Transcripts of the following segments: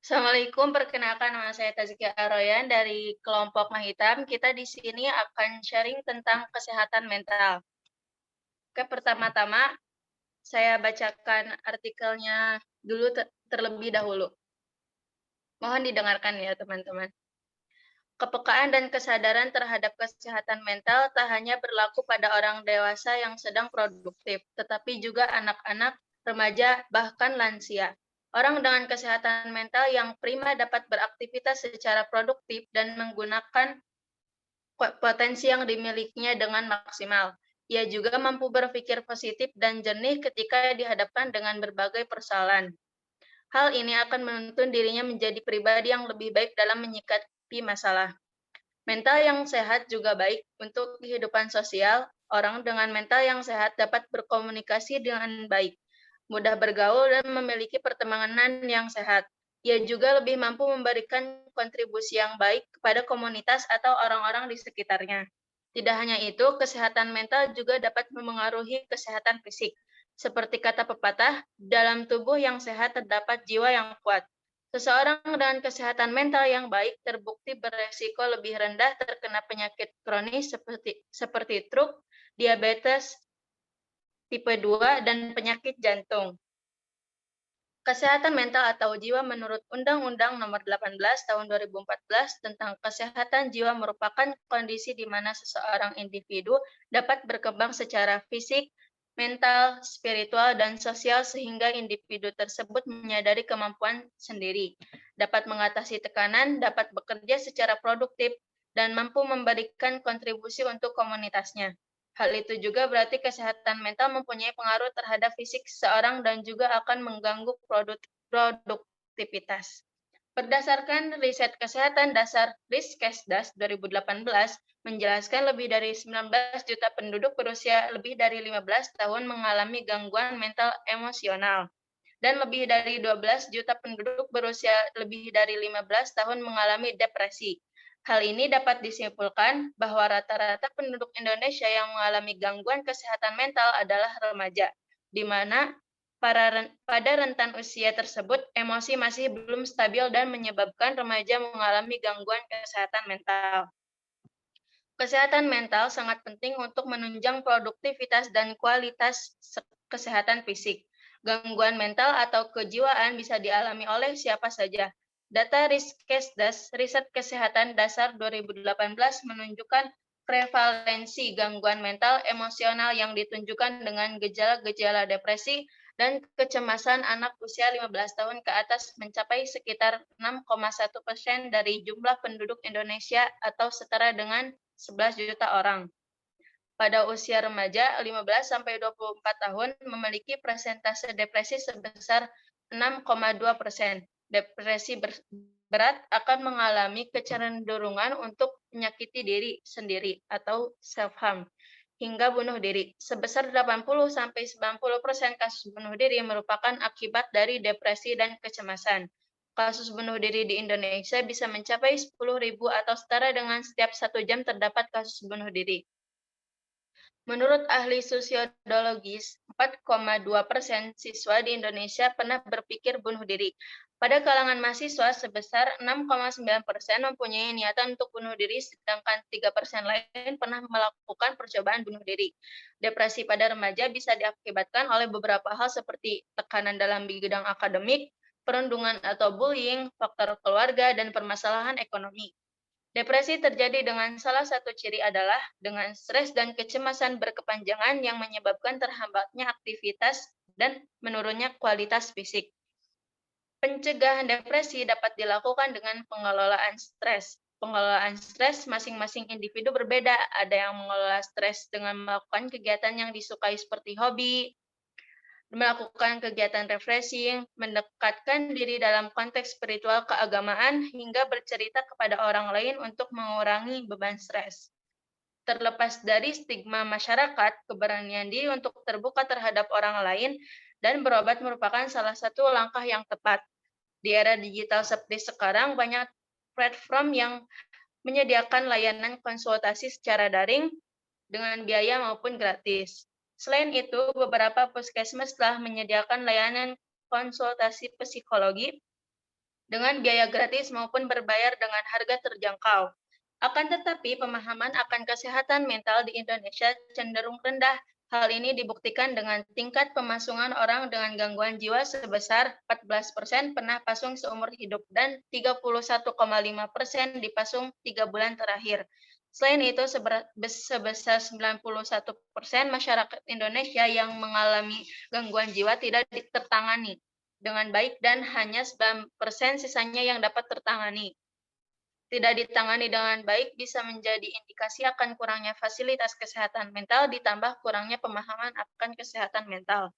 Assalamualaikum, perkenalkan nama saya Tazkia Aroyan dari kelompok Mahitam. Kita di sini akan sharing tentang kesehatan mental. Oke, pertama-tama saya bacakan artikelnya dulu terlebih dahulu. Mohon didengarkan ya teman-teman. Kepekaan dan kesadaran terhadap kesehatan mental tak hanya berlaku pada orang dewasa yang sedang produktif, tetapi juga anak-anak, remaja, bahkan lansia. Orang dengan kesehatan mental yang prima dapat beraktivitas secara produktif dan menggunakan potensi yang dimilikinya dengan maksimal. Ia juga mampu berpikir positif dan jernih ketika dihadapkan dengan berbagai persoalan. Hal ini akan menuntun dirinya menjadi pribadi yang lebih baik dalam menyikapi masalah. Mental yang sehat juga baik untuk kehidupan sosial. Orang dengan mental yang sehat dapat berkomunikasi dengan baik, mudah bergaul, dan memiliki pertemanan yang sehat. Ia juga lebih mampu memberikan kontribusi yang baik kepada komunitas atau orang-orang di sekitarnya. Tidak hanya itu, kesehatan mental juga dapat memengaruhi kesehatan fisik. Seperti kata pepatah, dalam tubuh yang sehat terdapat jiwa yang kuat. Seseorang dengan kesehatan mental yang baik terbukti beresiko lebih rendah terkena penyakit kronis seperti stroke, diabetes tipe 2, dan penyakit jantung. Kesehatan mental atau jiwa menurut Undang-Undang Nomor 18 Tahun 2014 tentang Kesehatan Jiwa merupakan kondisi di mana seseorang individu dapat berkembang secara fisik, mental, spiritual, dan sosial sehingga individu tersebut menyadari kemampuan sendiri, dapat mengatasi tekanan, dapat bekerja secara produktif, dan mampu memberikan kontribusi untuk komunitasnya. Hal itu juga berarti kesehatan mental mempunyai pengaruh terhadap fisik seseorang dan juga akan mengganggu produktivitas. Berdasarkan riset kesehatan dasar Riskesdas 2018, menjelaskan lebih dari 19 juta penduduk berusia lebih dari 15 tahun mengalami gangguan mental emosional, dan lebih dari 12 juta penduduk berusia lebih dari 15 tahun mengalami depresi. Hal ini dapat disimpulkan bahwa rata-rata penduduk Indonesia yang mengalami gangguan kesehatan mental adalah remaja, di mana pada rentan usia tersebut, emosi masih belum stabil dan menyebabkan remaja mengalami gangguan kesehatan mental. Kesehatan mental sangat penting untuk menunjang produktivitas dan kualitas kesehatan fisik. Gangguan mental atau kejiwaan bisa dialami oleh siapa saja. Data Riskesdas, Riset Kesehatan Dasar 2018 menunjukkan prevalensi gangguan mental emosional yang ditunjukkan dengan gejala-gejala depresi dan kecemasan anak usia 15 tahun ke atas mencapai sekitar 6,1% dari jumlah penduduk Indonesia atau setara dengan 11 juta orang. Pada usia remaja 15-24 tahun memiliki persentase depresi sebesar 6,2%. Depresi berat akan mengalami kecenderungan untuk menyakiti diri sendiri atau self-harm hingga bunuh diri. Sebesar 80-90% kasus bunuh diri merupakan akibat dari depresi dan kecemasan. Kasus bunuh diri di Indonesia bisa mencapai 10.000 atau setara dengan setiap 1 jam terdapat kasus bunuh diri. Menurut ahli sosiologis, 4,2% siswa di Indonesia pernah berpikir bunuh diri. Pada kalangan mahasiswa, sebesar 6,9% mempunyai niatan untuk bunuh diri, sedangkan 3% lain pernah melakukan percobaan bunuh diri. Depresi pada remaja bisa diakibatkan oleh beberapa hal seperti tekanan dalam bidang akademik, perundungan atau bullying, faktor keluarga, dan permasalahan ekonomi. Depresi terjadi dengan salah satu ciri adalah dengan stres dan kecemasan berkepanjangan yang menyebabkan terhambatnya aktivitas dan menurunnya kualitas fisik. Pencegahan depresi dapat dilakukan dengan pengelolaan stres. Pengelolaan stres masing-masing individu berbeda. Ada yang mengelola stres dengan melakukan kegiatan yang disukai seperti hobi, melakukan kegiatan refreshing, mendekatkan diri dalam konteks spiritual keagamaan, hingga bercerita kepada orang lain untuk mengurangi beban stres. Terlepas dari stigma masyarakat, keberanian diri untuk terbuka terhadap orang lain dan berobat merupakan salah satu langkah yang tepat. Di era digital seperti sekarang, banyak platform yang menyediakan layanan konsultasi secara daring dengan biaya maupun gratis. Selain itu, beberapa puskesmas telah menyediakan layanan konsultasi psikologi dengan biaya gratis maupun berbayar dengan harga terjangkau. Akan tetapi, pemahaman akan kesehatan mental di Indonesia cenderung rendah. Hal ini dibuktikan dengan tingkat pemasungan orang dengan gangguan jiwa sebesar 14% pernah pasung seumur hidup dan 31,5% dipasung 3 bulan terakhir. Selain itu, sebesar 91% masyarakat Indonesia yang mengalami gangguan jiwa tidak tertangani dengan baik dan hanya 9% sisanya yang dapat tertangani. Tidak ditangani dengan baik bisa menjadi indikasi akan kurangnya fasilitas kesehatan mental ditambah kurangnya pemahaman akan kesehatan mental.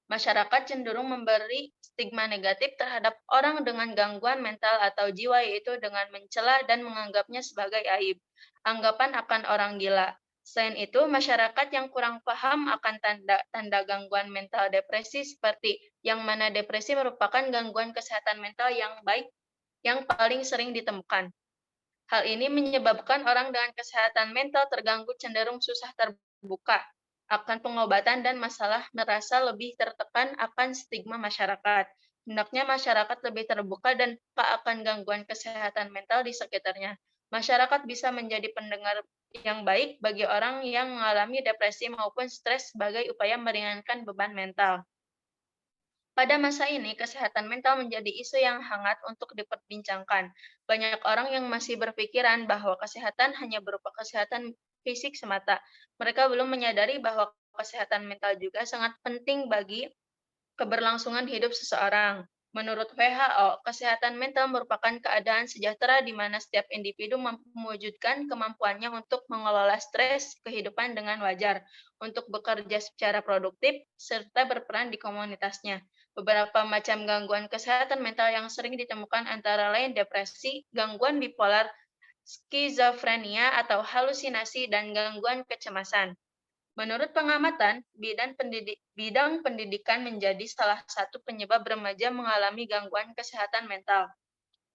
Masyarakat cenderung memberi stigma negatif terhadap orang dengan gangguan mental atau jiwa, yaitu dengan mencela dan menganggapnya sebagai aib. Anggapan akan orang gila. Selain itu, masyarakat yang kurang paham akan tanda-tanda gangguan mental depresi seperti yang mana depresi merupakan gangguan kesehatan mental yang baik yang paling sering ditemukan. Hal ini menyebabkan orang dengan kesehatan mental terganggu cenderung susah terbuka akan pengobatan dan masalah merasa lebih tertekan akan stigma masyarakat. Hendaknya masyarakat lebih terbuka dan peka akan gangguan kesehatan mental di sekitarnya. Masyarakat bisa menjadi pendengar yang baik bagi orang yang mengalami depresi maupun stres sebagai upaya meringankan beban mental. Pada masa ini, kesehatan mental menjadi isu yang hangat untuk diperbincangkan. Banyak orang yang masih berpikiran bahwa kesehatan hanya berupa kesehatan fisik semata. Mereka belum menyadari bahwa kesehatan mental juga sangat penting bagi keberlangsungan hidup seseorang. Menurut WHO, kesehatan mental merupakan keadaan sejahtera di mana setiap individu mampu mewujudkan kemampuannya untuk mengelola stres kehidupan dengan wajar, untuk bekerja secara produktif, serta berperan di komunitasnya. Beberapa macam gangguan kesehatan mental yang sering ditemukan antara lain depresi, gangguan bipolar, skizofrenia atau halusinasi, dan gangguan kecemasan. Menurut pengamatan, bidang pendidikan menjadi salah satu penyebab remaja mengalami gangguan kesehatan mental,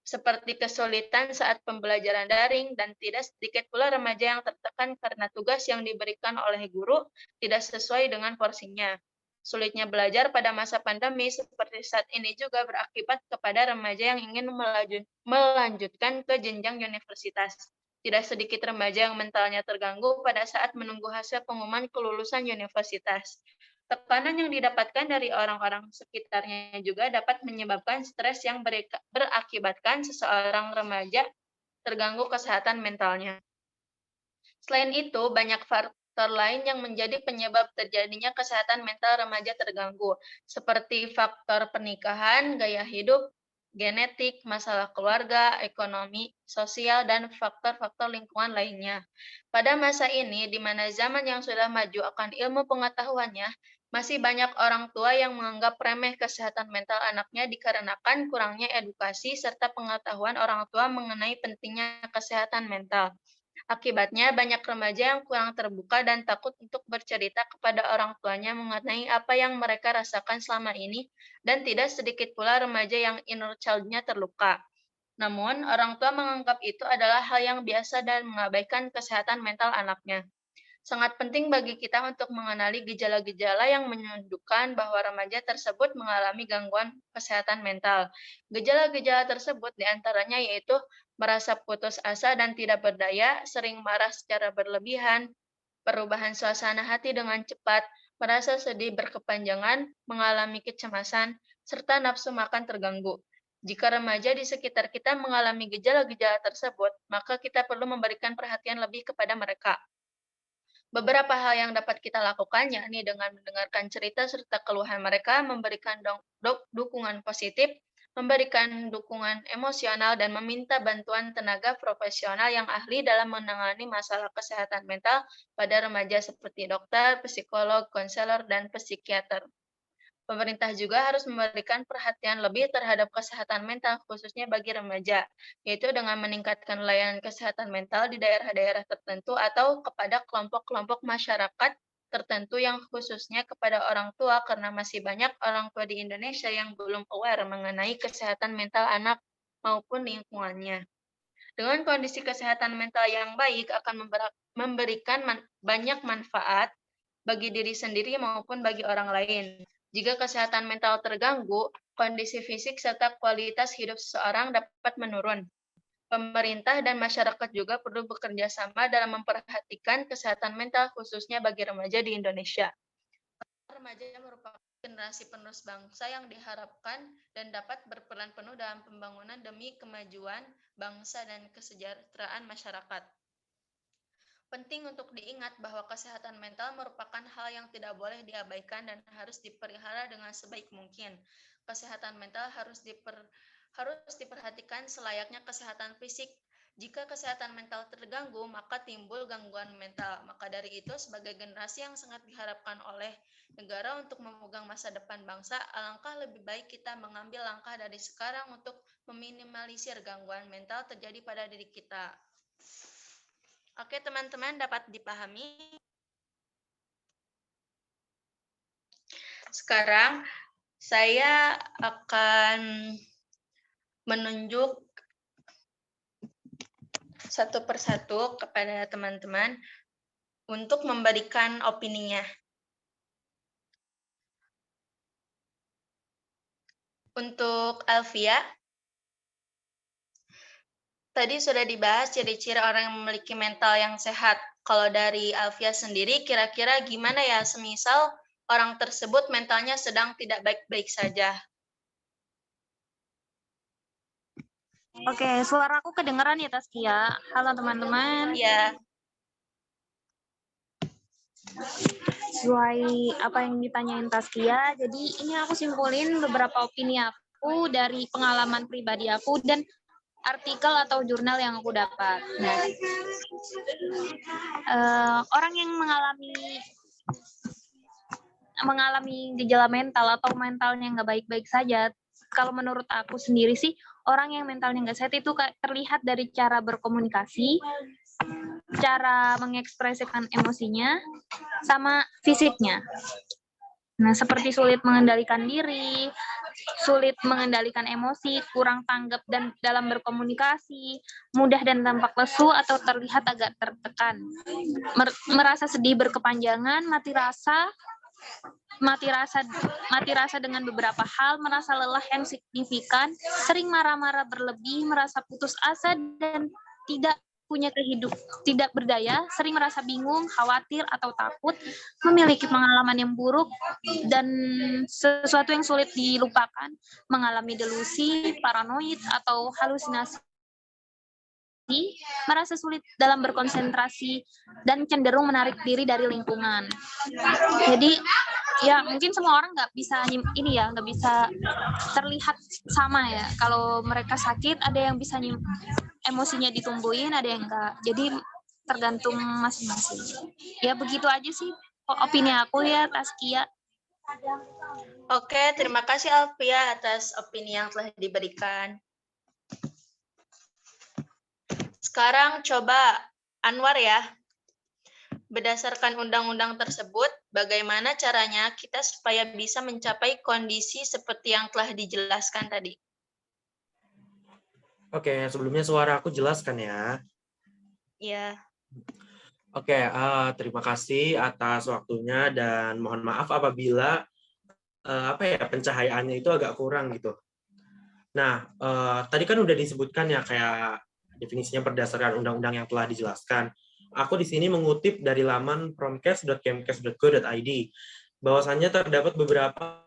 seperti kesulitan saat pembelajaran daring, dan tidak sedikit pula remaja yang tertekan karena tugas yang diberikan oleh guru tidak sesuai dengan porsinya. Sulitnya belajar pada masa pandemi seperti saat ini juga berakibat kepada remaja yang ingin melanjutkan ke jenjang universitas. Tidak sedikit remaja yang mentalnya terganggu pada saat menunggu hasil pengumuman kelulusan universitas. Tekanan yang didapatkan dari orang-orang sekitarnya juga dapat menyebabkan stres yang berakibatkan seseorang remaja terganggu kesehatan mentalnya. Selain itu, banyak faktor lain yang menjadi penyebab terjadinya kesehatan mental remaja terganggu, seperti faktor pernikahan, gaya hidup, genetik, masalah keluarga, ekonomi, sosial, dan faktor-faktor lingkungan lainnya. Pada masa ini, di mana zaman yang sudah maju akan ilmu pengetahuannya, masih banyak orang tua yang menganggap remeh kesehatan mental anaknya dikarenakan kurangnya edukasi serta pengetahuan orang tua mengenai pentingnya kesehatan mental. Akibatnya, banyak remaja yang kurang terbuka dan takut untuk bercerita kepada orang tuanya mengenai apa yang mereka rasakan selama ini, dan tidak sedikit pula remaja yang inner child-nya terluka. Namun, orang tua menganggap itu adalah hal yang biasa dan mengabaikan kesehatan mental anaknya. Sangat penting bagi kita untuk mengenali gejala-gejala yang menunjukkan bahwa remaja tersebut mengalami gangguan kesehatan mental. Gejala-gejala tersebut diantaranya yaitu merasa putus asa dan tidak berdaya, sering marah secara berlebihan, perubahan suasana hati dengan cepat, merasa sedih berkepanjangan, mengalami kecemasan, serta nafsu makan terganggu. Jika remaja di sekitar kita mengalami gejala-gejala tersebut, maka kita perlu memberikan perhatian lebih kepada mereka. Beberapa hal yang dapat kita lakukan yakni dengan mendengarkan cerita serta keluhan mereka, memberikan dukungan positif, memberikan dukungan emosional, dan meminta bantuan tenaga profesional yang ahli dalam menangani masalah kesehatan mental pada remaja seperti dokter, psikolog, konselor, dan psikiater. Pemerintah juga harus memberikan perhatian lebih terhadap kesehatan mental, khususnya bagi remaja, yaitu dengan meningkatkan layanan kesehatan mental di daerah-daerah tertentu atau kepada kelompok-kelompok masyarakat tertentu yang khususnya kepada orang tua, karena masih banyak orang tua di Indonesia yang belum aware mengenai kesehatan mental anak maupun lingkungannya. Dengan kondisi kesehatan mental yang baik akan memberikan banyak manfaat bagi diri sendiri maupun bagi orang lain. Jika kesehatan mental terganggu, kondisi fisik serta kualitas hidup seseorang dapat menurun. Pemerintah dan masyarakat juga perlu bekerja sama dalam memperhatikan kesehatan mental khususnya bagi remaja di Indonesia. Remaja merupakan generasi penerus bangsa yang diharapkan dan dapat berperan penuh dalam pembangunan demi kemajuan bangsa dan kesejahteraan masyarakat. Penting untuk diingat bahwa kesehatan mental merupakan hal yang tidak boleh diabaikan dan harus dipelihara dengan sebaik mungkin. Kesehatan mental harus diperhatikan selayaknya kesehatan fisik. Jika kesehatan mental terganggu, maka timbul gangguan mental. Maka dari itu, sebagai generasi yang sangat diharapkan oleh negara untuk memegang masa depan bangsa, alangkah lebih baik kita mengambil langkah dari sekarang untuk meminimalisir gangguan mental terjadi pada diri kita. Oke, teman-teman, dapat dipahami? Sekarang, saya akan menunjuk satu persatu kepada teman-teman untuk memberikan opininya. Untuk Alfia, tadi sudah dibahas ciri-ciri orang yang memiliki mental yang sehat. Kalau dari Alfia sendiri, kira-kira gimana ya semisal orang tersebut mentalnya sedang tidak baik-baik saja? Oke, suaraku kedengeran ya Taskia. Halo teman-teman. Ya. Sesuai apa yang ditanyain Taskia, jadi ini aku simpulin beberapa opini aku dari pengalaman pribadi aku dan artikel atau jurnal yang aku dapat. Nah, orang yang mengalami gejala mental atau mentalnya nggak baik-baik saja, kalau menurut aku sendiri sih, orang yang mentalnya nggak sehat itu terlihat dari cara berkomunikasi, cara mengekspresikan emosinya, sama fisiknya. Nah, seperti sulit mengendalikan diri, sulit mengendalikan emosi, kurang tanggap dan dalam berkomunikasi, mudah dan tampak lesu atau terlihat agak tertekan, merasa sedih berkepanjangan, mati rasa dengan beberapa hal, merasa lelah yang signifikan, sering marah-marah berlebih, merasa putus asa dan tidak punya tidak berdaya, sering merasa bingung, khawatir atau takut, memiliki pengalaman yang buruk dan sesuatu yang sulit dilupakan, mengalami delusi, paranoid atau halusinasi, merasa sulit dalam berkonsentrasi dan cenderung menarik diri dari lingkungan. Jadi ya mungkin semua orang nggak bisa nggak bisa terlihat sama ya. Kalau mereka sakit ada yang bisa emosinya ditumbuhin, ada yang enggak. Jadi tergantung masing-masing. Ya begitu aja sih opini aku ya Taskia. Oke, terima kasih Alfia atas opini yang telah diberikan. Sekarang coba Anwar ya. Berdasarkan undang-undang tersebut, bagaimana caranya kita supaya bisa mencapai kondisi seperti yang telah dijelaskan tadi? Oke, sebelumnya suara aku jelaskan ya. Iya. Oke, terima kasih atas waktunya dan mohon maaf apabila pencahayaannya itu agak kurang gitu. Nah, tadi kan udah disebutkan ya kayak definisinya berdasarkan undang-undang yang telah dijelaskan. Aku di sini mengutip dari laman promkes.kemkes.go.id bahwasannya terdapat beberapa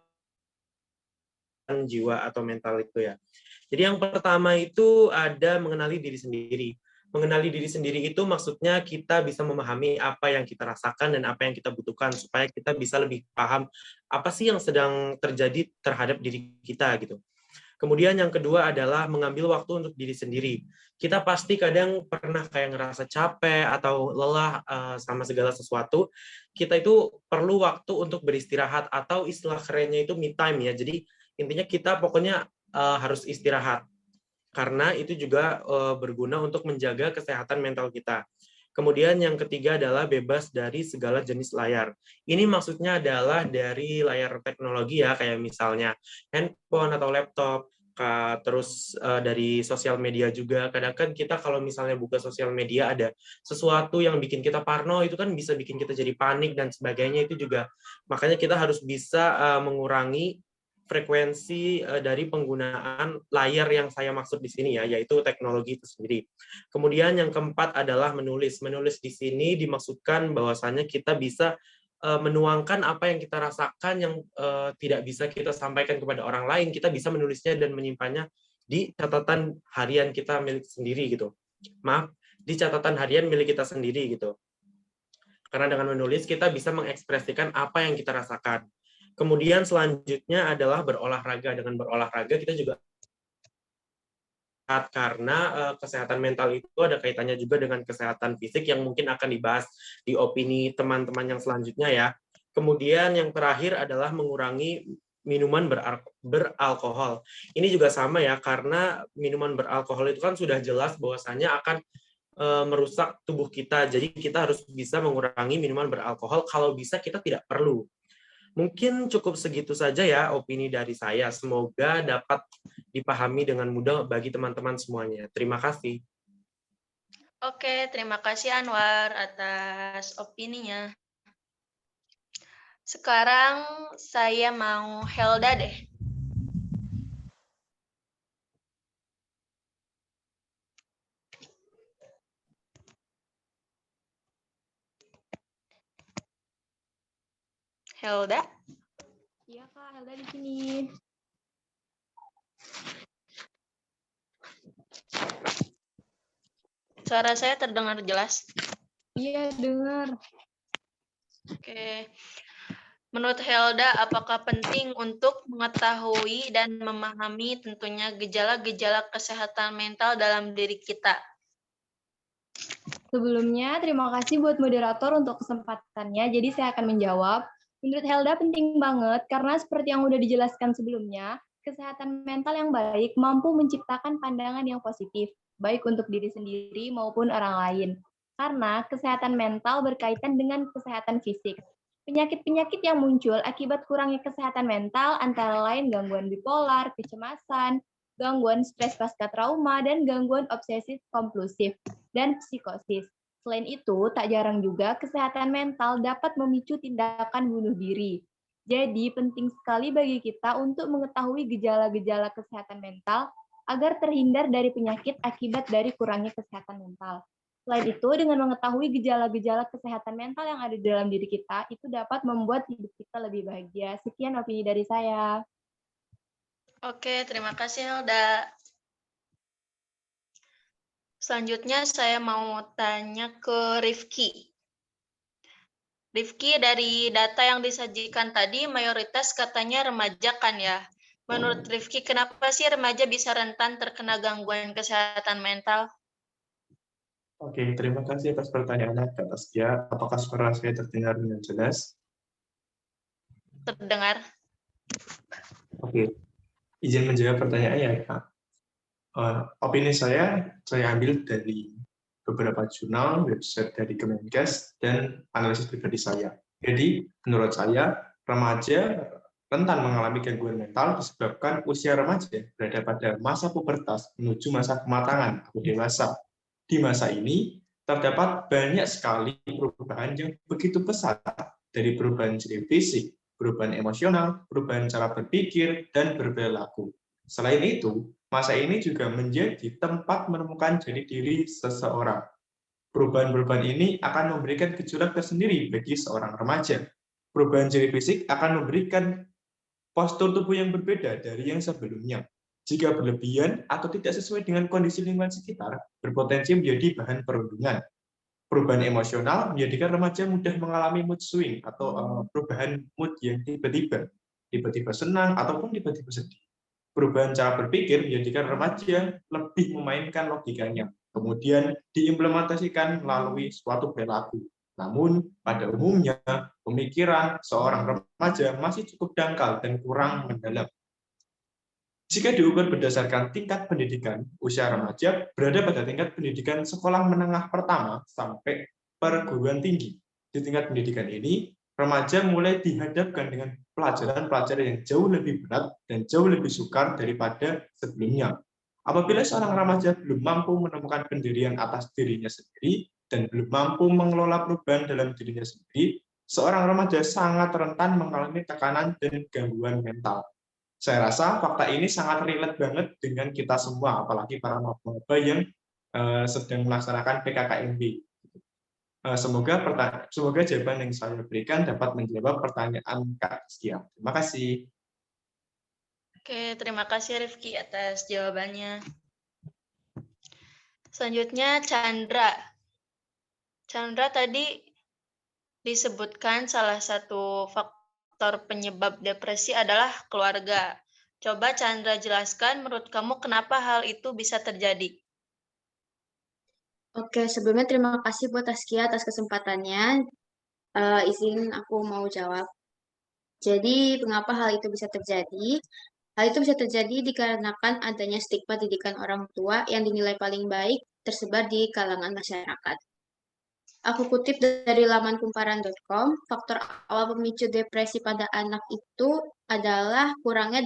jiwa atau mental itu ya. Jadi yang pertama itu ada mengenali diri sendiri. Mengenali diri sendiri itu maksudnya kita bisa memahami apa yang kita rasakan dan apa yang kita butuhkan supaya kita bisa lebih paham apa sih yang sedang terjadi terhadap diri kita gitu. Kemudian yang kedua adalah mengambil waktu untuk diri sendiri. Kita pasti kadang pernah kayak ngerasa capek atau lelah sama segala sesuatu. Kita itu perlu waktu untuk beristirahat atau istilah kerennya itu me time ya. Jadi intinya kita pokoknya harus istirahat. Karena itu juga berguna untuk menjaga kesehatan mental kita. Kemudian yang ketiga adalah bebas dari segala jenis layar. Ini maksudnya adalah dari layar teknologi ya, kayak misalnya handphone atau laptop. terus dari sosial media juga. Kadang kan kita kalau misalnya buka sosial media ada sesuatu yang bikin kita parno, itu kan bisa bikin kita jadi panik dan sebagainya, itu juga. Makanya kita harus bisa mengurangi frekuensi dari penggunaan layar yang saya maksud di sini ya, yaitu teknologi itu sendiri. Kemudian yang keempat adalah menulis. Menulis di sini dimaksudkan bahwasanya kita bisa menuangkan apa yang kita rasakan yang tidak bisa kita sampaikan kepada orang lain, kita bisa menulisnya dan menyimpannya di catatan harian kita milik sendiri gitu. Maaf, di catatan harian milik kita sendiri gitu. Karena dengan menulis kita bisa mengekspresikan apa yang kita rasakan. Kemudian selanjutnya adalah berolahraga. Dengan berolahraga kita juga karena kesehatan mental itu ada kaitannya juga dengan kesehatan fisik yang mungkin akan dibahas di opini teman-teman yang selanjutnya ya. Kemudian yang terakhir adalah mengurangi minuman beralkohol. Ini juga sama ya, karena minuman beralkohol itu kan sudah jelas bahwasannya akan merusak tubuh kita. Jadi kita harus bisa mengurangi minuman beralkohol, kalau bisa kita tidak perlu. Mungkin cukup segitu saja ya opini dari saya. Semoga dapat dipahami dengan mudah bagi teman-teman semuanya. Terima kasih. Oke, terima kasih Anwar atas opininya. Sekarang saya mau Helda deh. Helda? Iya Kak, Helda di sini. Suara saya terdengar jelas? Iya, dengar. Oke. Menurut Helda, apakah penting untuk mengetahui dan memahami tentunya gejala-gejala kesehatan mental dalam diri kita? Sebelumnya, terima kasih buat moderator untuk kesempatannya. Jadi saya akan menjawab. Menurut Helda penting banget karena seperti yang udah dijelaskan sebelumnya, kesehatan mental yang baik mampu menciptakan pandangan yang positif, baik untuk diri sendiri maupun orang lain. Karena kesehatan mental berkaitan dengan kesehatan fisik. Penyakit-penyakit yang muncul akibat kurangnya kesehatan mental antara lain gangguan bipolar, kecemasan, gangguan stres pasca trauma, dan gangguan obsesif kompulsif, dan psikosis. Selain itu, tak jarang juga kesehatan mental dapat memicu tindakan bunuh diri. Jadi, penting sekali bagi kita untuk mengetahui gejala-gejala kesehatan mental agar terhindar dari penyakit akibat dari kurangnya kesehatan mental. Selain itu, dengan mengetahui gejala-gejala kesehatan mental yang ada di dalam diri kita, itu dapat membuat hidup kita lebih bahagia. Sekian opini dari saya. Oke, terima kasih Helda. Selanjutnya saya mau tanya ke Rifki. Rifki, dari data yang disajikan tadi, mayoritas katanya remaja kan ya? Menurut Rifki, kenapa sih remaja bisa rentan terkena gangguan kesehatan mental? Oke, terima kasih atas pertanyaannya, Kak Taskia. Apakah suara saya terdengar dengan jelas? Terdengar? Oke, izin menjawab pertanyaannya, Kak. Opini saya ambil dari beberapa jurnal, website dari Kemenkes, dan analisis pribadi saya. Jadi, menurut saya, remaja rentan mengalami gangguan mental disebabkan usia remaja berada pada masa pubertas menuju masa kematangan atau dewasa. Di masa ini, terdapat banyak sekali perubahan yang begitu pesat, dari perubahan ciri fisik, perubahan emosional, perubahan cara berpikir, dan berperilaku. Selain itu, masa ini juga menjadi tempat menemukan jati diri seseorang. Perubahan-perubahan ini akan memberikan gejolak tersendiri bagi seorang remaja. Perubahan ciri fisik akan memberikan postur tubuh yang berbeda dari yang sebelumnya. Jika berlebihan atau tidak sesuai dengan kondisi lingkungan sekitar, berpotensi menjadi bahan perundungan. Perubahan emosional menjadikan remaja mudah mengalami mood swing atau perubahan mood yang tiba-tiba senang ataupun tiba-tiba sedih. Perubahan cara berpikir menjadikan remaja lebih memainkan logikanya, kemudian diimplementasikan melalui suatu perilaku. Namun, pada umumnya, pemikiran seorang remaja masih cukup dangkal dan kurang mendalam. Jika diukur berdasarkan tingkat pendidikan, usia remaja berada pada tingkat pendidikan sekolah menengah pertama sampai perguruan tinggi. Di tingkat pendidikan ini, remaja mulai dihadapkan dengan pelajaran-pelajaran yang jauh lebih berat dan jauh lebih sukar daripada sebelumnya. Apabila seorang remaja belum mampu menemukan pendirian atas dirinya sendiri dan belum mampu mengelola perubahan dalam dirinya sendiri, seorang remaja sangat rentan mengalami tekanan dan gangguan mental. Saya rasa fakta ini sangat relate banget dengan kita semua, apalagi para maba yang sedang melaksanakan PKKMB. Semoga jawaban yang saya berikan dapat menjawab pertanyaan Kak Rizkia. Terima kasih. Oke, terima kasih Rifki atas jawabannya. Selanjutnya Chandra. Chandra tadi disebutkan salah satu faktor penyebab depresi adalah keluarga. Coba Chandra jelaskan menurut kamu kenapa hal itu bisa terjadi? Oke, sebelumnya terima kasih buat Taskia atas kesempatannya. Izin aku mau jawab. Jadi, mengapa hal itu bisa terjadi? Hal itu bisa terjadi dikarenakan adanya stigma didikan orang tua yang dinilai paling baik tersebar di kalangan masyarakat. Aku kutip dari laman kumparan.com, faktor awal pemicu depresi pada anak itu adalah kurang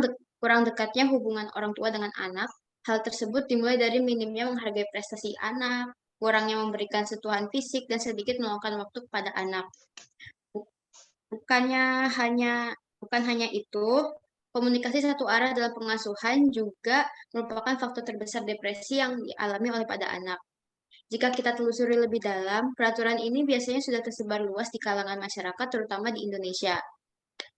dekatnya hubungan orang tua dengan anak. Hal tersebut dimulai dari minimnya menghargai prestasi anak, kurangnya memberikan sentuhan fisik, dan sedikit meluangkan waktu kepada anak. Bukan hanya itu, komunikasi satu arah dalam pengasuhan juga merupakan faktor terbesar depresi yang dialami oleh pada anak. Jika kita telusuri lebih dalam, peraturan ini biasanya sudah tersebar luas di kalangan masyarakat, terutama di Indonesia.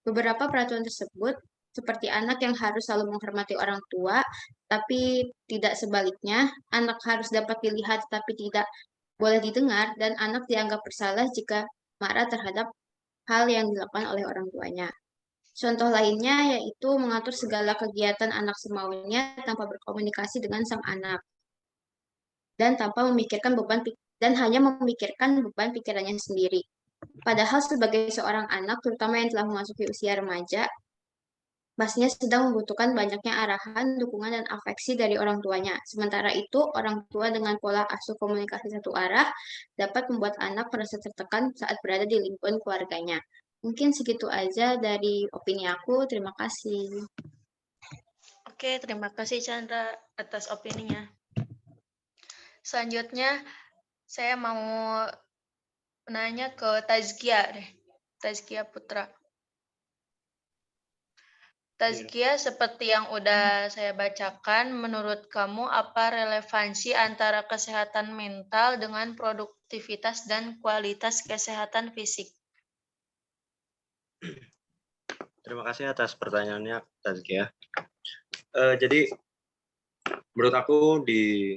Beberapa peraturan tersebut, seperti anak yang harus selalu menghormati orang tua, tapi tidak sebaliknya, anak harus dapat dilihat tapi tidak boleh didengar, dan anak dianggap bersalah jika marah terhadap hal yang dilakukan oleh orang tuanya. Contoh lainnya yaitu mengatur segala kegiatan anak semaunya tanpa berkomunikasi dengan sang anak dan hanya memikirkan beban pikirannya sendiri. Padahal sebagai seorang anak, terutama yang telah memasuki usia remaja, pastinya sedang membutuhkan banyaknya arahan, dukungan, dan afeksi dari orang tuanya. Sementara itu, orang tua dengan pola asuh komunikasi satu arah dapat membuat anak merasa tertekan saat berada di lingkungan keluarganya. Mungkin segitu aja dari opini aku. Terima kasih. Oke, terima kasih Chandra atas opininya. Selanjutnya, saya mau menanya ke Tazkia deh. Tazkia Putra. Tazkia, seperti yang udah saya bacakan, menurut kamu apa relevansi antara kesehatan mental dengan produktivitas dan kualitas kesehatan fisik? Terima kasih atas pertanyaannya, Tazkia. Jadi, menurut aku di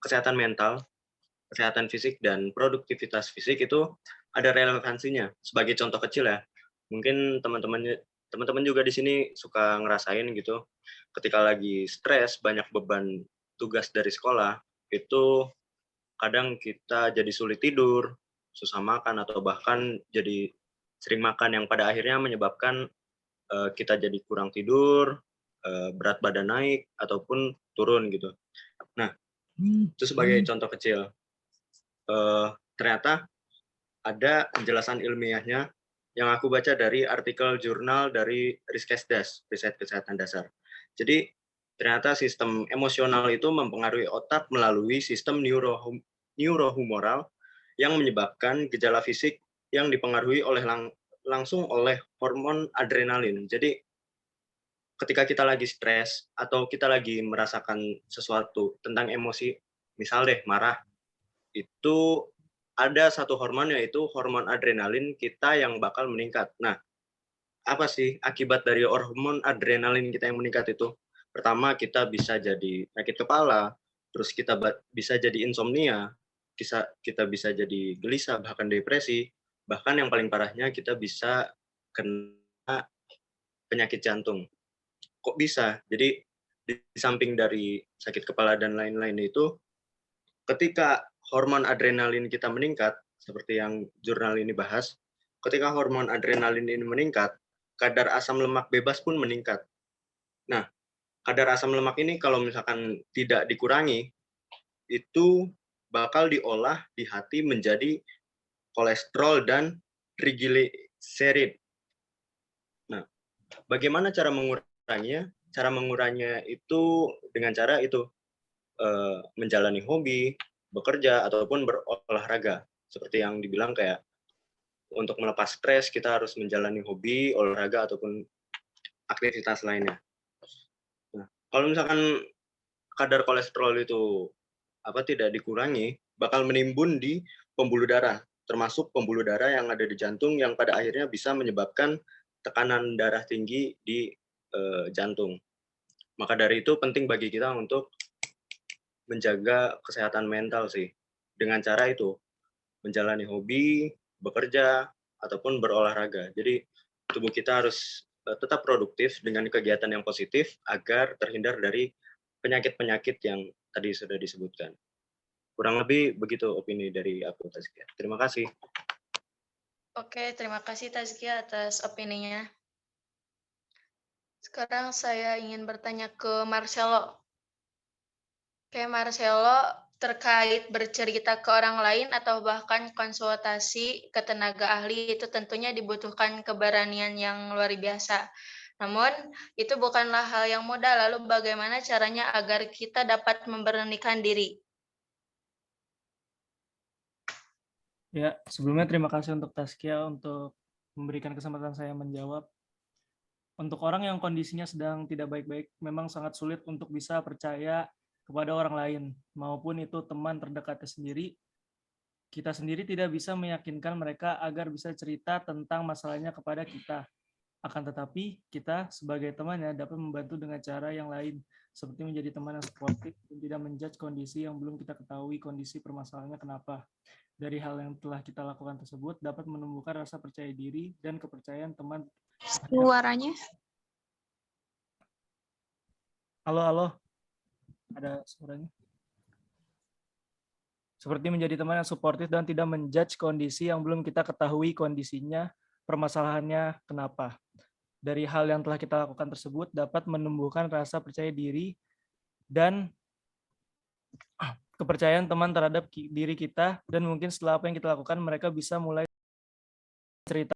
kesehatan mental, kesehatan fisik, dan produktivitas fisik itu ada relevansinya. Sebagai contoh kecil ya, mungkin teman-teman juga di sini suka ngerasain gitu, ketika lagi stres, banyak beban tugas dari sekolah, itu kadang kita jadi sulit tidur, susah makan, atau bahkan jadi sering makan yang pada akhirnya menyebabkan kita jadi kurang tidur, berat badan naik, ataupun turun gitu. Nah, itu sebagai contoh kecil. Ternyata ada penjelasan ilmiahnya yang aku baca dari artikel jurnal dari Riskesdas, Riset Kesehatan Dasar. Jadi, ternyata sistem emosional itu mempengaruhi otak melalui sistem neurohumoral yang menyebabkan gejala fisik yang dipengaruhi langsung oleh hormon adrenalin. Jadi, ketika kita lagi stres atau kita lagi merasakan sesuatu tentang emosi, misal deh marah, itu ada satu hormon yaitu hormon adrenalin kita yang bakal meningkat. Nah, apa sih akibat dari hormon adrenalin kita yang meningkat itu? Pertama, kita bisa jadi sakit kepala, terus kita bisa jadi insomnia, kita bisa jadi gelisah, bahkan depresi, bahkan yang paling parahnya kita bisa kena penyakit jantung. Kok bisa? Jadi di samping dari sakit kepala dan lain-lain itu, ketika hormon adrenalin kita meningkat, seperti yang jurnal ini bahas, ketika hormon adrenalin ini meningkat, kadar asam lemak bebas pun meningkat. Nah, kadar asam lemak ini kalau misalkan tidak dikurangi, itu bakal diolah di hati menjadi kolesterol dan serid. Nah, bagaimana cara menguranginya? Cara menguranginya itu dengan cara itu menjalani hobi, bekerja, ataupun berolahraga. Seperti yang dibilang kayak untuk melepas stres kita harus menjalani hobi, olahraga, ataupun aktivitas lainnya. Nah, kalau misalkan kadar kolesterol itu tidak dikurangi, bakal menimbun di pembuluh darah, termasuk pembuluh darah yang ada di jantung yang pada akhirnya bisa menyebabkan tekanan darah tinggi di jantung. Maka dari itu penting bagi kita untuk menjaga kesehatan mental sih. Dengan cara itu, menjalani hobi, bekerja, ataupun berolahraga. Jadi tubuh kita harus tetap produktif dengan kegiatan yang positif agar terhindar dari penyakit-penyakit yang tadi sudah disebutkan. Kurang lebih begitu opini dari aku, Tazkia. Terima kasih. Oke, terima kasih Tazkia atas opininya. Sekarang saya ingin bertanya ke Marcelo. Oke, Marcelo, terkait bercerita ke orang lain atau bahkan konsultasi ke tenaga ahli itu tentunya dibutuhkan keberanian yang luar biasa. Namun, itu bukanlah hal yang mudah. Lalu bagaimana caranya agar kita dapat memberanikan diri? Ya, sebelumnya terima kasih untuk Tazkia untuk memberikan kesempatan saya menjawab. Untuk orang yang kondisinya sedang tidak baik-baik, memang sangat sulit untuk bisa percaya kepada orang lain, maupun itu teman terdekatnya sendiri. Kita sendiri tidak bisa meyakinkan mereka agar bisa cerita tentang masalahnya kepada kita. Akan tetapi, kita sebagai temannya dapat membantu dengan cara yang lain, seperti menjadi teman yang suportif dan tidak menjudge kondisi yang belum kita ketahui kondisi permasalahannya kenapa. Dari hal yang telah kita lakukan tersebut dapat menumbuhkan rasa percaya diri dan kepercayaan teman. Suaranya. Halo. Ada suaranya. Seperti menjadi teman yang suportif dan tidak menjudge kondisi yang belum kita ketahui kondisinya, permasalahannya kenapa. Dari hal yang telah kita lakukan tersebut dapat menumbuhkan rasa percaya diri dan kepercayaan teman terhadap diri kita, dan mungkin setelah apa yang kita lakukan mereka bisa mulai cerita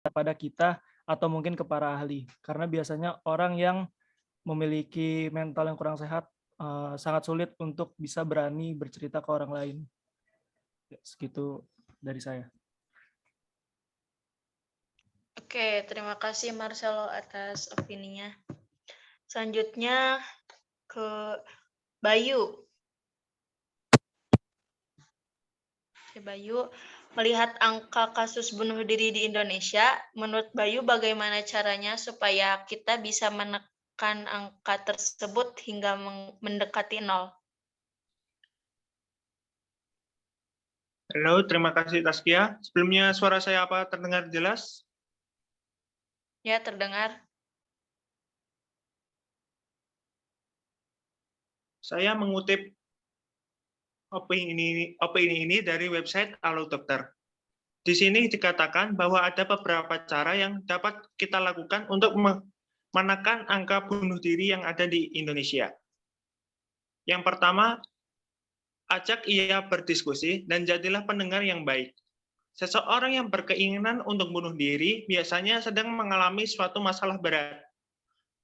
kepada kita atau mungkin ke para ahli, karena biasanya orang yang memiliki mental yang kurang sehat sangat sulit untuk bisa berani bercerita ke orang lain. Segitu dari saya. Oke, terima kasih Marcelo atas opininya. Selanjutnya ke Bayu. Bayu, melihat angka kasus bunuh diri di Indonesia, menurut Bayu bagaimana caranya supaya kita bisa menekan angka tersebut hingga mendekati 0? Halo, terima kasih Tazkia. Sebelumnya suara saya apa terdengar jelas? Ya, terdengar. Saya mengutip opini ini dari website Halo Dokter. Di sini dikatakan bahwa ada beberapa cara yang dapat kita lakukan untuk menekan angka bunuh diri yang ada di Indonesia. Yang pertama, ajak ia berdiskusi dan jadilah pendengar yang baik. Seseorang yang berkeinginan untuk bunuh diri biasanya sedang mengalami suatu masalah berat.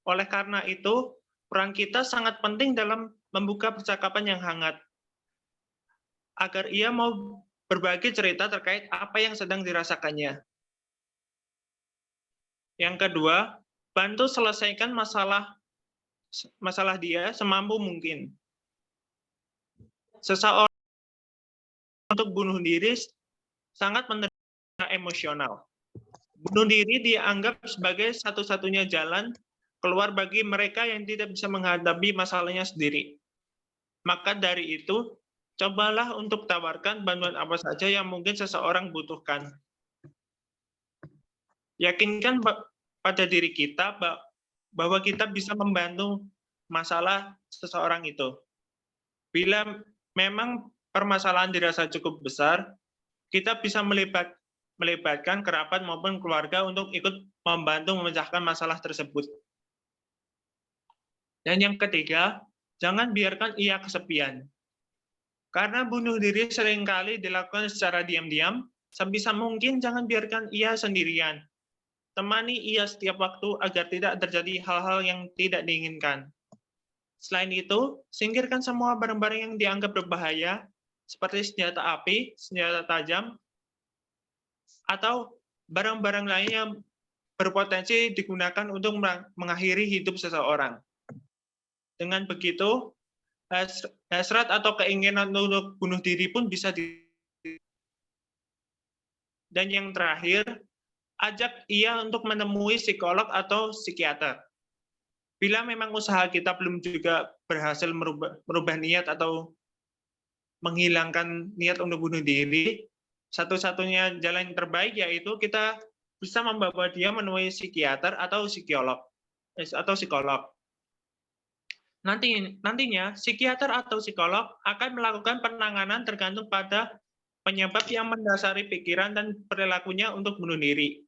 Oleh karena itu, peran kita sangat penting dalam membuka percakapan yang hangat, agar ia mau berbagi cerita terkait apa yang sedang dirasakannya. Yang kedua, bantu selesaikan masalah dia semampu mungkin. Seseorang untuk bunuh diri sangat menerima emosional. Bunuh diri dianggap sebagai satu-satunya jalan keluar bagi mereka yang tidak bisa menghadapi masalahnya sendiri. Maka dari itu, cobalah untuk tawarkan bantuan apa saja yang mungkin seseorang butuhkan. Yakinkan pada diri kita bahwa kita bisa membantu masalah seseorang itu. Bila memang permasalahan dirasa cukup besar, kita bisa melibatkan kerabat maupun keluarga untuk ikut membantu memecahkan masalah tersebut. Dan yang ketiga, jangan biarkan ia kesepian. Karena bunuh diri seringkali dilakukan secara diam-diam, Sebisa mungkin jangan biarkan ia sendirian. Temani ia setiap waktu agar tidak terjadi hal-hal yang tidak diinginkan. Selain itu, singkirkan semua barang-barang yang dianggap berbahaya, seperti senjata api, senjata tajam, atau barang-barang lain yang berpotensi digunakan untuk mengakhiri hidup seseorang. Dengan begitu, hasrat atau keinginan untuk bunuh diri pun bisa Dan yang terakhir, ajak ia untuk menemui psikolog atau psikiater. Bila memang usaha kita belum juga berhasil merubah niat atau menghilangkan niat untuk bunuh diri, satu-satunya jalan yang terbaik yaitu kita bisa membawa dia menemui psikiater atau psikolog. Nantinya, psikiater atau psikolog akan melakukan penanganan tergantung pada penyebab yang mendasari pikiran dan perilakunya untuk bunuh diri.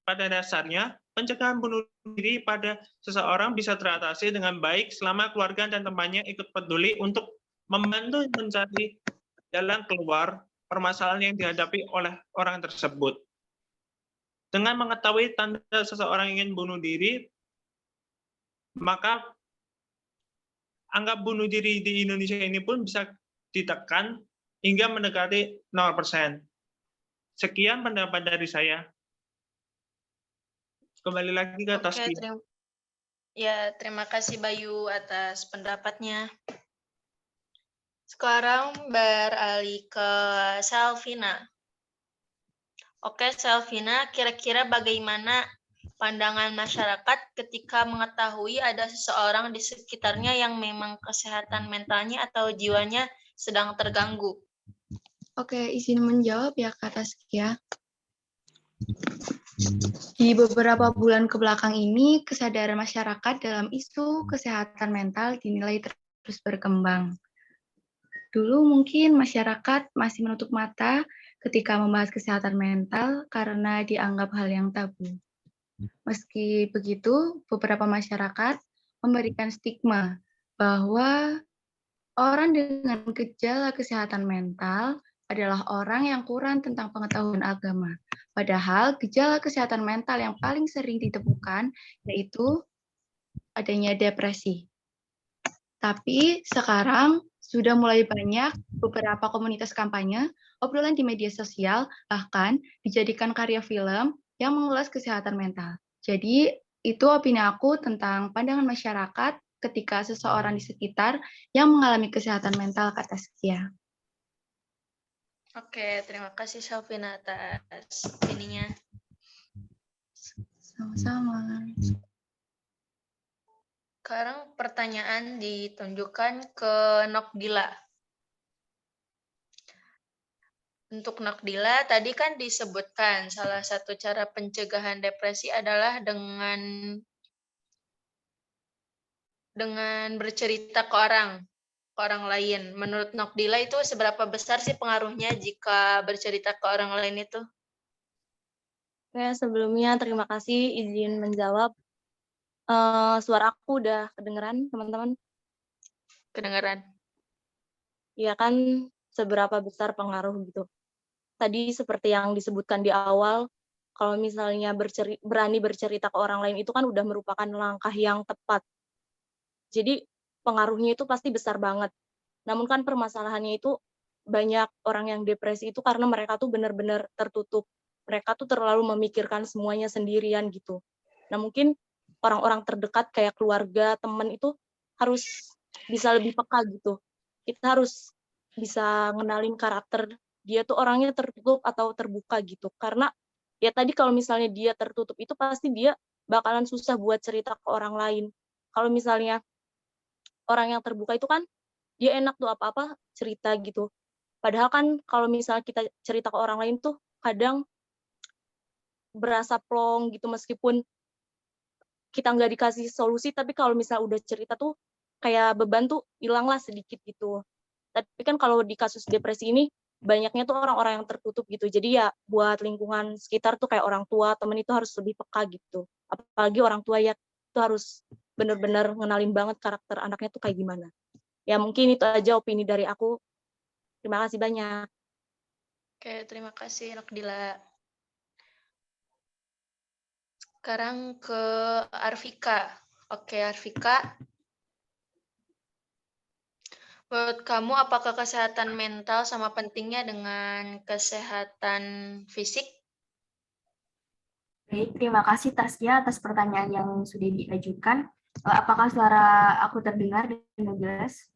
Pada dasarnya, pencegahan bunuh diri pada seseorang bisa teratasi dengan baik selama keluarga dan temannya ikut peduli untuk membantu mencari jalan keluar permasalahan yang dihadapi oleh orang tersebut. Dengan mengetahui tanda seseorang ingin bunuh diri, maka angka bunuh diri di Indonesia ini pun bisa ditekan hingga mendekati 0%. Sekian pendapat dari saya. Kembali lagi ke Taskia. Terima kasih Bayu atas pendapatnya. Sekarang beralih ke Selvina. Oke, Selvina, kira-kira bagaimana pandangan masyarakat ketika mengetahui ada seseorang di sekitarnya yang memang kesehatan mentalnya atau jiwanya sedang terganggu? Oke, izin menjawab ya Kak Taskia. Di beberapa bulan kebelakang ini, kesadaran masyarakat dalam isu kesehatan mental dinilai terus berkembang. Dulu mungkin masyarakat masih menutup mata ketika membahas kesehatan mental karena dianggap hal yang tabu. Meski begitu, beberapa masyarakat memberikan stigma bahwa orang dengan gejala kesehatan mental adalah orang yang kurang tentang pengetahuan agama. Padahal gejala kesehatan mental yang paling sering ditemukan yaitu adanya depresi. Tapi sekarang sudah mulai banyak beberapa komunitas kampanye, obrolan di media sosial, bahkan dijadikan karya film yang mengulas kesehatan mental. Jadi itu opini aku tentang pandangan masyarakat ketika seseorang di sekitar yang mengalami kesehatan mental, Kak Taskia. Oke, terima kasih Selvina atas opininya. Sama-sama. Sekarang pertanyaan ditunjukkan ke Nokdila. Untuk Nokdila, tadi kan disebutkan salah satu cara pencegahan depresi adalah dengan bercerita ke orang lain. Menurut Nokdila itu seberapa besar sih pengaruhnya jika bercerita ke orang lain itu? Oke, sebelumnya terima kasih izin menjawab. Suara aku udah kedengeran, teman-teman? Kedengeran. Iya kan, seberapa besar pengaruh gitu. Tadi seperti yang disebutkan di awal, kalau misalnya berani bercerita ke orang lain itu kan udah merupakan langkah yang tepat. Jadi pengaruhnya itu pasti besar banget. Namun kan permasalahannya itu banyak orang yang depresi itu karena mereka tuh benar-benar tertutup. Mereka tuh terlalu memikirkan semuanya sendirian gitu. Nah mungkin orang-orang terdekat kayak keluarga, teman itu harus bisa lebih peka gitu. Kita harus bisa ngenalin karakter dia tuh orangnya tertutup atau terbuka gitu. Karena ya tadi kalau misalnya dia tertutup itu pasti dia bakalan susah buat cerita ke orang lain. Kalau misalnya orang yang terbuka itu kan dia enak tuh apa-apa cerita gitu. Padahal kan kalau misalnya kita cerita ke orang lain tuh kadang berasa plong gitu meskipun kita nggak dikasih solusi, tapi kalau misalnya udah cerita tuh kayak beban tuh hilanglah sedikit gitu. Tapi kan kalau di kasus depresi ini banyaknya tuh orang-orang yang tertutup gitu. Jadi ya buat lingkungan sekitar tuh kayak orang tua, temen itu harus lebih peka gitu. Apalagi orang tua ya itu harus benar-benar ngenalin banget karakter anaknya tuh kayak gimana. Ya mungkin itu aja opini dari aku. Terima kasih banyak. Oke, terima kasih Nokdila. Sekarang ke Arvika. Oke, Arvika. Menurut kamu, apakah kesehatan mental sama pentingnya dengan kesehatan fisik? Baik, terima kasih Tasya atas pertanyaan yang sudah diajukan. Apakah suara aku terdengar dengan jelas?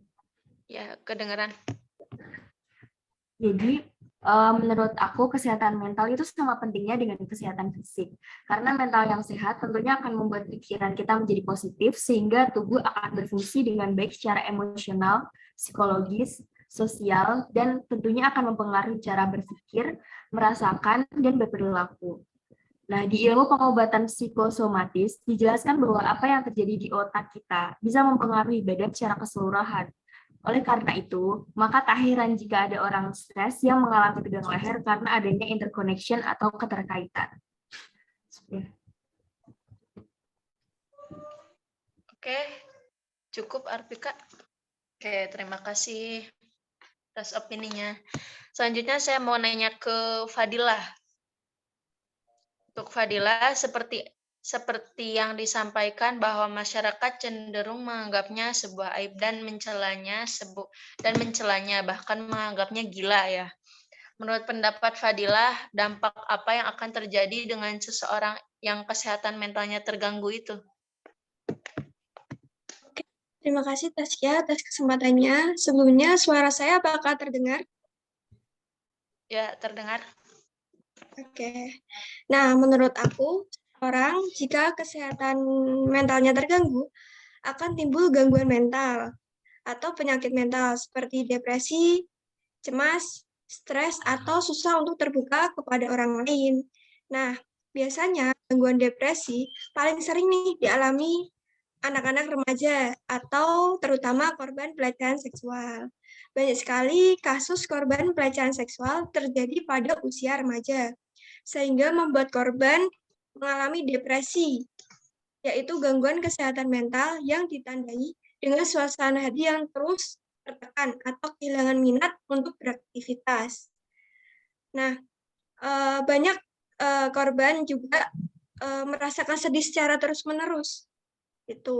Ya, kedengaran. Jadi, menurut aku kesehatan mental itu sama pentingnya dengan kesehatan fisik. Karena mental yang sehat tentunya akan membuat pikiran kita menjadi positif sehingga tubuh akan berfungsi dengan baik secara emosional, psikologis, sosial, dan tentunya akan mempengaruhi cara berpikir, merasakan, dan berperilaku. Nah, di ilmu pengobatan psikosomatis dijelaskan bahwa apa yang terjadi di otak kita bisa mempengaruhi badan secara keseluruhan. Oleh karena itu, maka tak heran jika ada orang stres yang mengalami tegang leher karena adanya interconnection atau keterkaitan. Oke, cukup Arvika. Oke, terima kasih atas opininya. Selanjutnya saya mau nanya ke Fadilah. Untuk Fadilah, seperti yang disampaikan bahwa masyarakat cenderung menganggapnya sebuah aib dan mencelanya, bahkan menganggapnya gila ya. Menurut pendapat Fadilah, dampak apa yang akan terjadi dengan seseorang yang kesehatan mentalnya terganggu itu? Terima kasih Tasya atas kesempatannya. Sebelumnya suara saya apakah terdengar? Ya, terdengar. Oke. Nah, menurut aku, orang jika kesehatan mentalnya terganggu, akan timbul gangguan mental atau penyakit mental seperti depresi, cemas, stres, atau susah untuk terbuka kepada orang lain. Nah, biasanya gangguan depresi paling sering nih dialami anak-anak remaja atau terutama korban pelecehan seksual. Banyak sekali kasus korban pelecehan seksual terjadi pada usia remaja, sehingga membuat korban mengalami depresi, yaitu gangguan kesehatan mental yang ditandai dengan suasana hati yang terus tertekan atau kehilangan minat untuk beraktivitas. Nah, banyak korban juga merasakan sedih secara terus-menerus.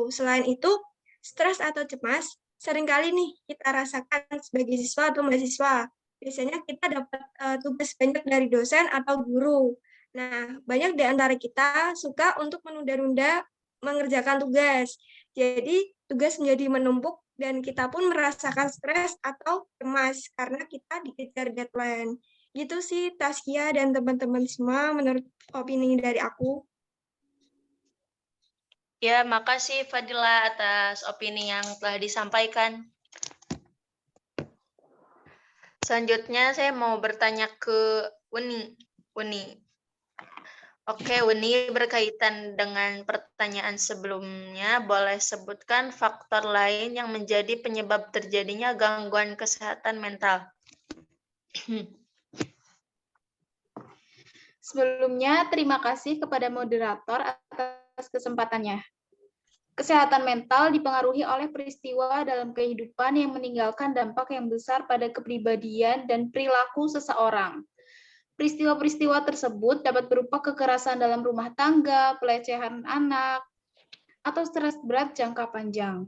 Selain itu, stres atau cemas seringkali nih kita rasakan sebagai siswa atau mahasiswa. Biasanya kita dapat tugas banyak dari dosen atau guru. Nah, banyak di antara kita suka untuk menunda-nunda mengerjakan tugas. Jadi, tugas menjadi menumpuk dan kita pun merasakan stres atau cemas karena kita dikejar deadline. Gitu sih Taskia dan teman-teman semua menurut opini dari aku. Ya, makasih Fadila atas opini yang telah disampaikan. Selanjutnya saya mau bertanya ke Uni. Oke, Uni, berkaitan dengan pertanyaan sebelumnya, boleh sebutkan faktor lain yang menjadi penyebab terjadinya gangguan kesehatan mental. Sebelumnya, terima kasih kepada moderator atas kesempatannya. Kesehatan mental dipengaruhi oleh peristiwa dalam kehidupan yang meninggalkan dampak yang besar pada kepribadian dan perilaku seseorang. Peristiwa-peristiwa tersebut dapat berupa kekerasan dalam rumah tangga, pelecehan anak, atau stres berat jangka panjang.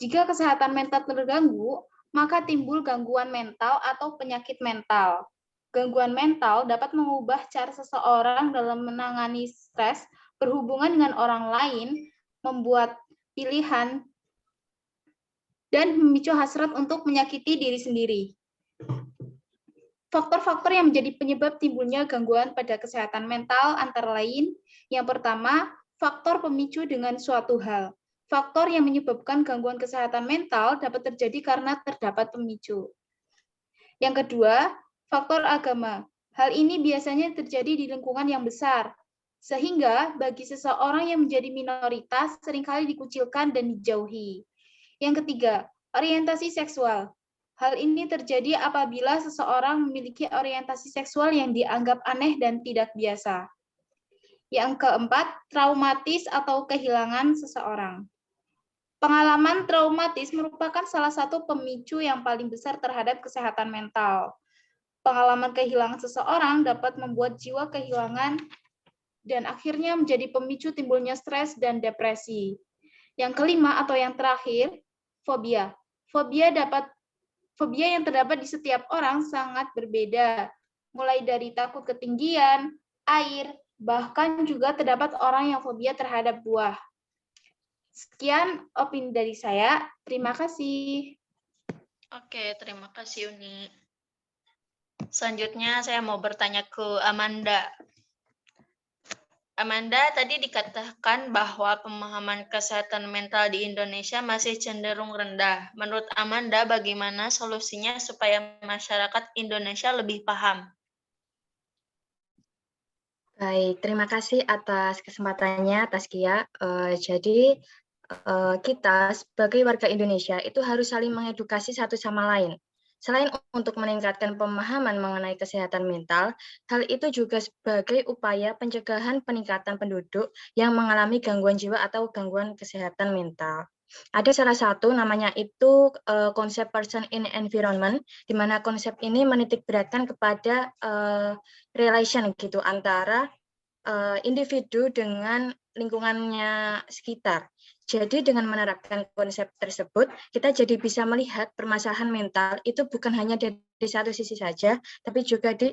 Jika kesehatan mental terganggu, maka timbul gangguan mental atau penyakit mental. Gangguan mental dapat mengubah cara seseorang dalam menangani stres, berhubungan dengan orang lain, membuat pilihan, dan memicu hasrat untuk menyakiti diri sendiri. Faktor-faktor yang menjadi penyebab timbulnya gangguan pada kesehatan mental antara lain, yang pertama, faktor pemicu dengan suatu hal. Faktor yang menyebabkan gangguan kesehatan mental dapat terjadi karena terdapat pemicu. Yang kedua, faktor agama. Hal ini biasanya terjadi di lingkungan yang besar, sehingga bagi seseorang yang menjadi minoritas seringkali dikucilkan dan dijauhi. Yang ketiga, orientasi seksual. Hal ini terjadi apabila seseorang memiliki orientasi seksual yang dianggap aneh dan tidak biasa. Yang keempat, traumatis atau kehilangan seseorang. Pengalaman traumatis merupakan salah satu pemicu yang paling besar terhadap kesehatan mental. Pengalaman kehilangan seseorang dapat membuat jiwa kehilangan dan akhirnya menjadi pemicu timbulnya stres dan depresi. Yang kelima atau yang terakhir, fobia. Fobia yang terdapat di setiap orang sangat berbeda, mulai dari takut ketinggian, air, bahkan juga terdapat orang yang fobia terhadap buah. Sekian opini dari saya. Terima kasih. Oke, terima kasih Uni. Selanjutnya saya mau bertanya ke Amanda. Amanda, tadi dikatakan bahwa pemahaman kesehatan mental di Indonesia masih cenderung rendah. Menurut Amanda, bagaimana solusinya supaya masyarakat Indonesia lebih paham? Baik, terima kasih atas kesempatannya, Taskia. Jadi, kita sebagai warga Indonesia itu harus saling mengedukasi satu sama lain. Selain untuk meningkatkan pemahaman mengenai kesehatan mental, hal itu juga sebagai upaya pencegahan peningkatan penduduk yang mengalami gangguan jiwa atau gangguan kesehatan mental. Ada salah satu namanya itu konsep person in environment, di mana konsep ini menitikberatkan kepada relation gitu antara individu dengan lingkungannya sekitar. Jadi dengan menerapkan konsep tersebut, kita jadi bisa melihat permasalahan mental itu bukan hanya dari satu sisi saja, tapi juga di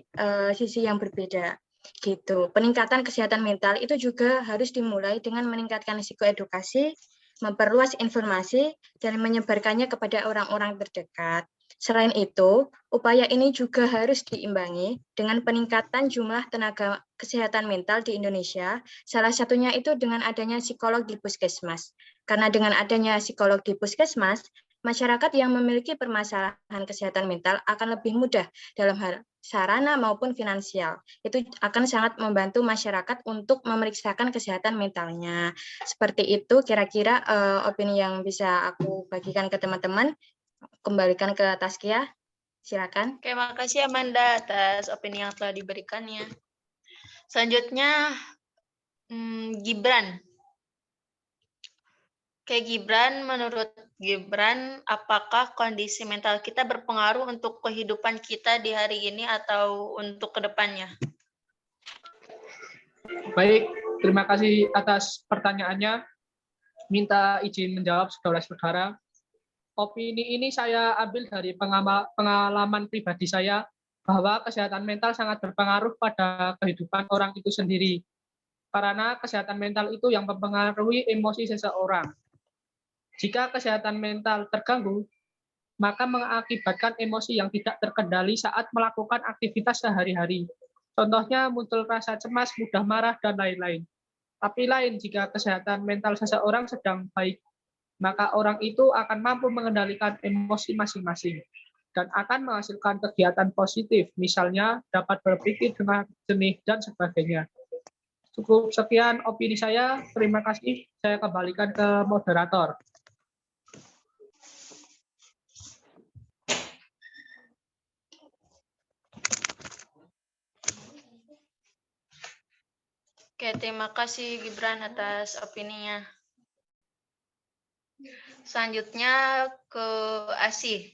sisi yang berbeda. Gitu. Peningkatan kesehatan mental itu juga harus dimulai dengan meningkatkan psikoedukasi, memperluas informasi, dan menyebarkannya kepada orang-orang terdekat. Selain itu, upaya ini juga harus diimbangi dengan peningkatan jumlah tenaga kesehatan mental di Indonesia, salah satunya itu dengan adanya psikolog di puskesmas. Karena dengan adanya psikolog di puskesmas, masyarakat yang memiliki permasalahan kesehatan mental akan lebih mudah dalam hal sarana maupun finansial. Itu akan sangat membantu masyarakat untuk memeriksakan kesehatan mentalnya. Seperti itu kira-kira opini yang bisa aku bagikan ke teman-teman. Kembalikan ke Taskia, silakan. Oke, makasih Amanda atas opini yang telah diberikannya. Selanjutnya, Gibran. Oke, Gibran, menurut Gibran, apakah kondisi mental kita berpengaruh untuk kehidupan kita di hari ini atau untuk kedepannya? Baik, terima kasih atas pertanyaannya. Minta izin menjawab saudara-saudara. Opini ini saya ambil dari pengalaman pribadi saya bahwa kesehatan mental sangat berpengaruh pada kehidupan orang itu sendiri. Karena kesehatan mental itu yang mempengaruhi emosi seseorang. Jika kesehatan mental terganggu, maka mengakibatkan emosi yang tidak terkendali saat melakukan aktivitas sehari-hari. Contohnya muncul rasa cemas, mudah marah, dan lain-lain. Tapi lain jika kesehatan mental seseorang sedang baik, maka orang itu akan mampu mengendalikan emosi masing-masing dan akan menghasilkan kegiatan positif, misalnya dapat berpikir dengan jernih dan sebagainya. Cukup sekian opini saya, terima kasih. Saya kembalikan ke moderator. Oke, terima kasih Gibran atas opininya. Selanjutnya ke Asih.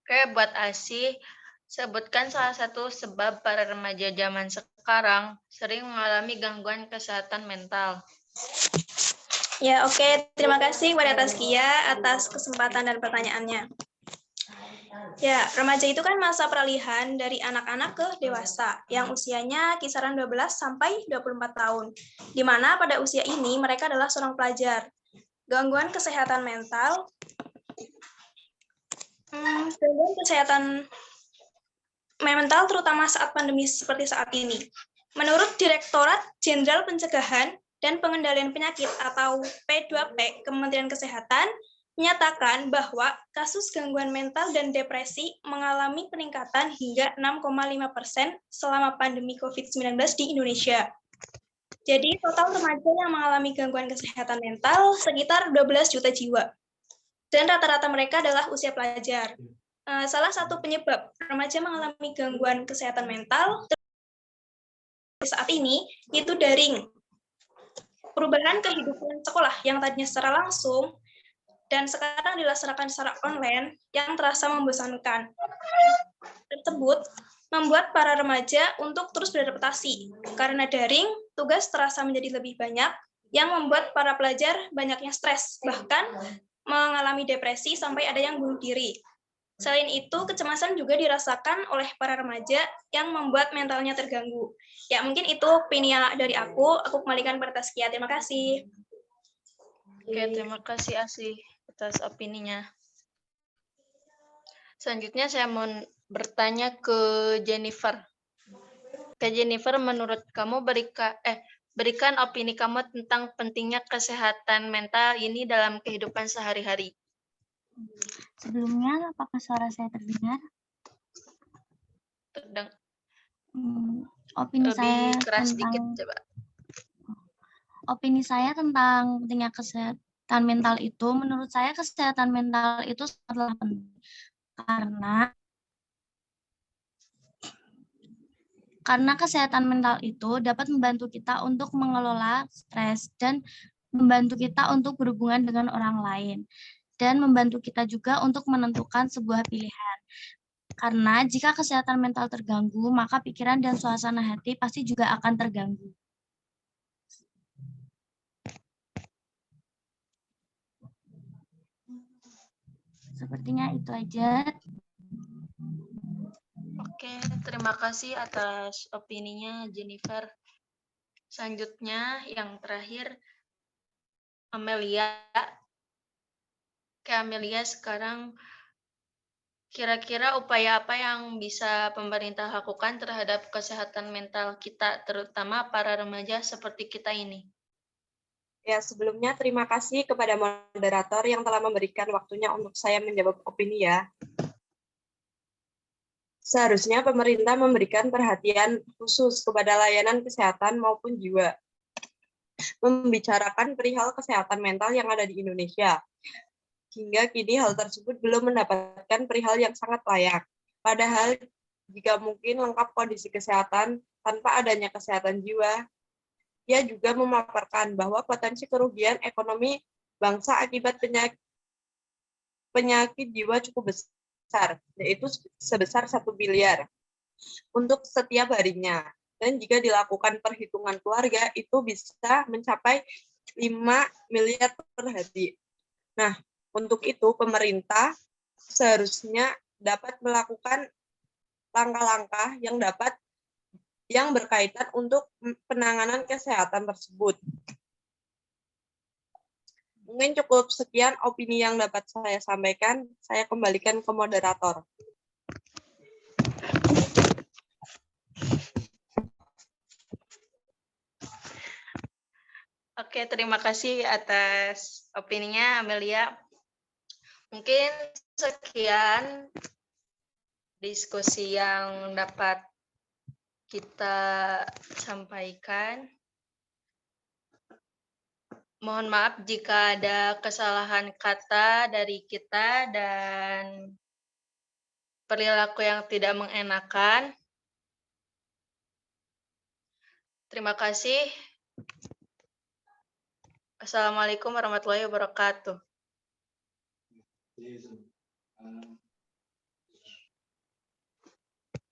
Oke, buat Asih, sebutkan salah satu sebab para remaja zaman sekarang sering mengalami gangguan kesehatan mental. Ya, oke. Terima kasih kepada Taskia atas kesempatan dan pertanyaannya. Ya, remaja itu kan masa peralihan dari anak-anak ke dewasa yang usianya kisaran 12 sampai 24 tahun. Di mana pada usia ini mereka adalah seorang pelajar. Gangguan kesehatan mental terutama saat pandemi seperti saat ini. Menurut Direktorat Jenderal Pencegahan dan Pengendalian Penyakit atau P2P Kementerian Kesehatan menyatakan bahwa kasus gangguan mental dan depresi mengalami peningkatan hingga 6,5% selama pandemi COVID-19 di Indonesia. Jadi total remaja yang mengalami gangguan kesehatan mental sekitar 12 juta jiwa. Dan rata-rata mereka adalah usia pelajar. Salah satu penyebab remaja mengalami gangguan kesehatan mental saat ini itu daring. Perubahan kehidupan sekolah yang tadinya secara langsung dan sekarang dilaksanakan secara online yang terasa membosankan. Tersebut membuat para remaja untuk terus beradaptasi. Karena daring, tugas terasa menjadi lebih banyak, yang membuat para pelajar banyaknya stres, bahkan mengalami depresi sampai ada yang bunuh diri. Selain itu, kecemasan juga dirasakan oleh para remaja yang membuat mentalnya terganggu. Ya, mungkin itu opini dari aku kembalikan pada Taskia. Terima kasih. Oke, terima kasih Asih atas opininya. Selanjutnya saya mau bertanya ke Jennifer. Ke Jennifer, menurut kamu berikan opini kamu tentang pentingnya kesehatan mental ini dalam kehidupan sehari-hari. Sebelumnya, apakah suara saya terdengar? Opini Lebih saya keras tentang dikit, coba. Opini saya tentang pentingnya kesehatan mental itu, menurut saya kesehatan mental itu sangatlah penting karena kesehatan mental itu dapat membantu kita untuk mengelola stres dan membantu kita untuk berhubungan dengan orang lain dan membantu kita juga untuk menentukan sebuah pilihan. Karena jika kesehatan mental terganggu, maka pikiran dan suasana hati pasti juga akan terganggu. Sepertinya itu aja. Oke, terima kasih atas opininya Jennifer. Selanjutnya yang terakhir Amelia. Amelia, sekarang kira-kira upaya apa yang bisa pemerintah lakukan terhadap kesehatan mental kita, terutama para remaja seperti kita ini? Ya, sebelumnya terima kasih kepada moderator yang telah memberikan waktunya untuk saya menjawab opini ya. Seharusnya pemerintah memberikan perhatian khusus kepada layanan kesehatan maupun jiwa. Membicarakan perihal kesehatan mental yang ada di Indonesia. Hingga kini hal tersebut belum mendapatkan perihal yang sangat layak. Padahal jika mungkin lengkap kondisi kesehatan tanpa adanya kesehatan jiwa, dia juga memaparkan bahwa potensi kerugian ekonomi bangsa akibat penyakit jiwa cukup besar, yaitu sebesar 1 miliar untuk setiap harinya. Dan jika dilakukan perhitungan keluarga, itu bisa mencapai 5 miliar per hari. Nah, untuk itu pemerintah seharusnya dapat melakukan langkah-langkah yang berkaitan untuk penanganan kesehatan tersebut. Mungkin cukup sekian opini yang dapat saya sampaikan. Saya kembalikan ke moderator. Oke, terima kasih atas opininya Amelia. Mungkin sekian diskusi yang dapat kita sampaikan. Mohon maaf jika ada kesalahan kata dari kita dan perilaku yang tidak mengenakan. Terima kasih. Assalamualaikum warahmatullahi wabarakatuh.